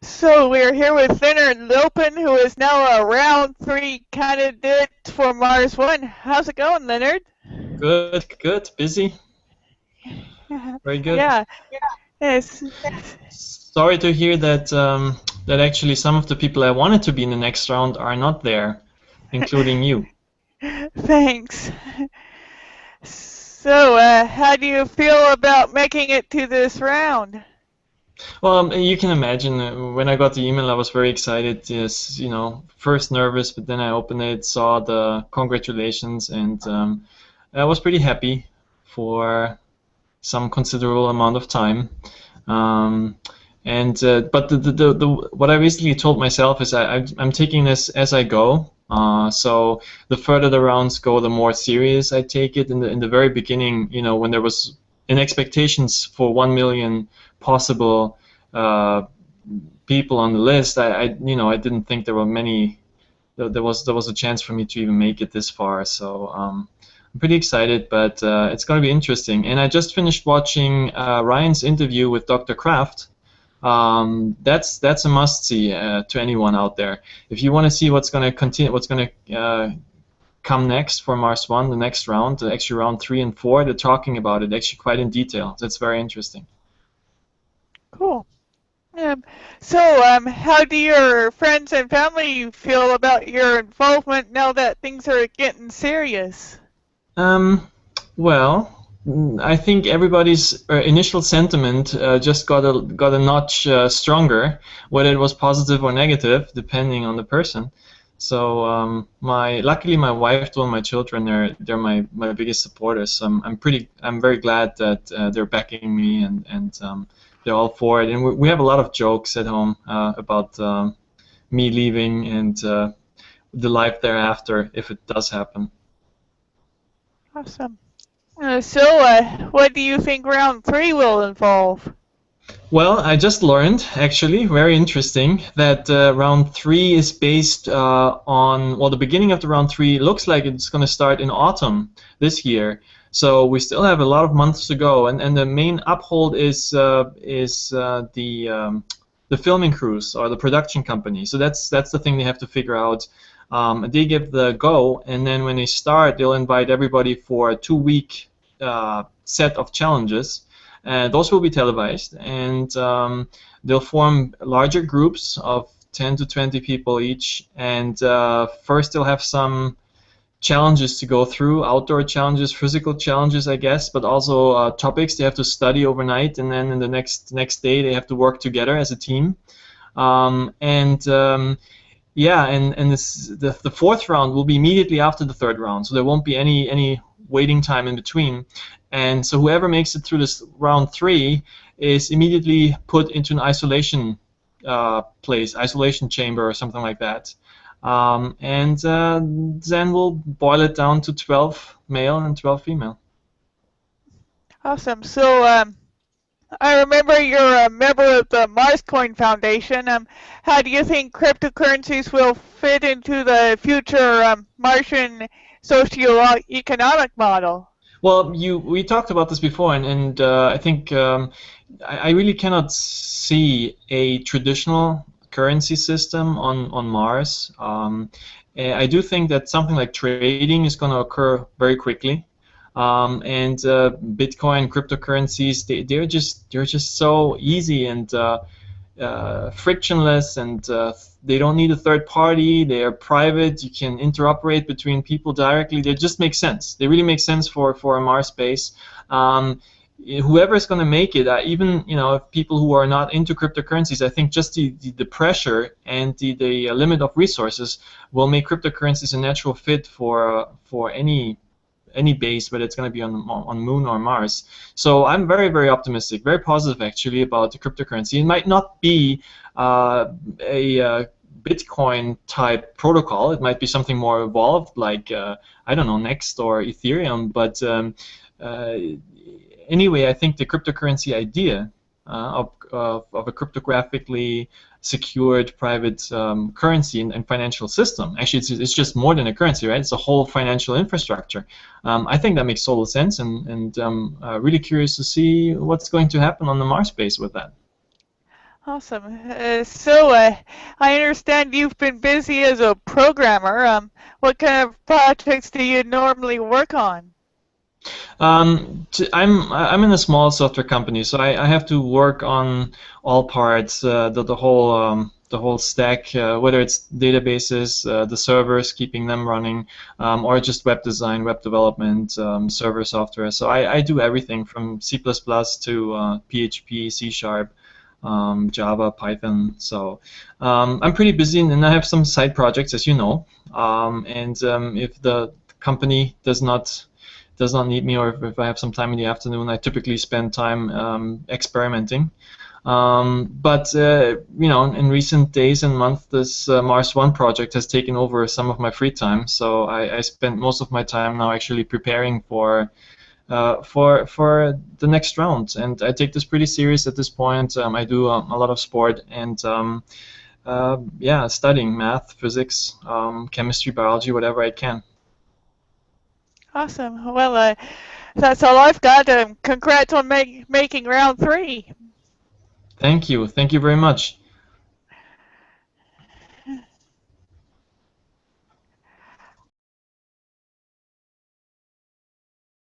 So we're here with Lennart Lopin, who is now a round three candidate for Mars One. How's it going, Leonard? Good, good, busy, very good. Yeah, yes. Sorry to hear that actually some of the people I wanted to be in the next round are not there, including you. Thanks. So, how do you feel about making it to this round? Well, you can imagine when I got the email, I was very excited. Yes, first nervous, but then I opened it, saw the congratulations, and I was pretty happy for some considerable amount of time. Um, and but the what I basically told myself is I'm taking this as I go. So the further the rounds go, the more serious I take it. In the very beginning, when there was in expectations for 1 million possible uh, people on the list, I didn't think there were many. There was a chance for me to even make it this far. So I'm pretty excited, but it's going to be interesting. And I just finished watching Ryan's interview with Dr. Kraft. That's a must see to anyone out there. If you want to see what's going to continue, what's going to come next for Mars One, the next round, actually round 3 and 4, they're talking about it actually quite in detail. That's very interesting. Cool. Um, how do your friends and family feel about your involvement now that things are getting serious? Um, well, I think everybody's initial sentiment just got a notch stronger, whether it was positive or negative, depending on the person. So my luckily my wife and my children they're my biggest supporters. So I'm very glad that they're backing me and they're all for it. And we have a lot of jokes at home about me leaving and the life thereafter if it does happen. Awesome. What do you think round three will involve? Well, I just learned, actually, very interesting, that round three is based on, well, the beginning of the round three looks like it's going to start in autumn this year. So we still have a lot of months to go, and the main uphold is the filming crews or the production company. So that's the thing they have to figure out. They give the go, and then when they start, they'll invite everybody for a 2 week set of challenges. Those will be televised, and they'll form larger groups of 10 to 20 people each. And first, they'll have some challenges to go through, outdoor challenges, physical challenges, I guess, but also topics they have to study overnight, and then in the next day they have to work together as a team. And yeah, and the fourth round will be immediately after the third round, so there won't be any waiting time in between. And so whoever makes it through this round three is immediately put into an isolation place, isolation chamber or something like that. And then we'll boil it down to 12 male and 12 female. Awesome. I remember you're a member of the Marscoin Foundation. How do you think cryptocurrencies will fit into the future Martian socio-economic model? Well, we talked about this before, and I think I really cannot see a traditional currency system on Mars. I do think that something like trading is going to occur very quickly, and Bitcoin, cryptocurrencies, they're just so easy and frictionless, and they don't need a third party. They are private. You can interoperate between people directly. They just make sense. They really make sense for a Mars base. Whoever is going to make it, even if people who are not into cryptocurrencies, I think just the pressure and the limit of resources will make cryptocurrencies a natural fit for any base, whether it's going to be on Moon or Mars. So I'm very, very optimistic, very positive actually about the cryptocurrency. It might not be a Bitcoin type protocol. It might be something more evolved, like I don't know, Next or Ethereum. But uh, anyway, I think the cryptocurrency idea of a cryptographically secured private currency and financial system. Actually, it's just more than a currency, right? It's a whole financial infrastructure. I think that makes total sense, and really curious to see what's going to happen on the Mars base with that. Awesome. I understand you've been busy as a programmer. What kind of projects do you normally work on? I'm in a small software company, so I have to work on all parts, the whole stack, whether it's databases, the servers, keeping them running, or just web design, web development, server software. So I do everything from C++ to PHP, C Sharp, Java, Python. So I'm pretty busy, and I have some side projects, as you know. And if the company does not need me, or if I have some time in the afternoon, I typically spend time experimenting. But in recent days and months, this Mars One project has taken over some of my free time. So I spend most of my time now actually preparing for the next round, and I take this pretty serious at this point. I do a lot of sport and yeah, studying math, physics, chemistry, biology, whatever I can. Awesome. That's all I've got. Congrats on making round three. Thank you very much.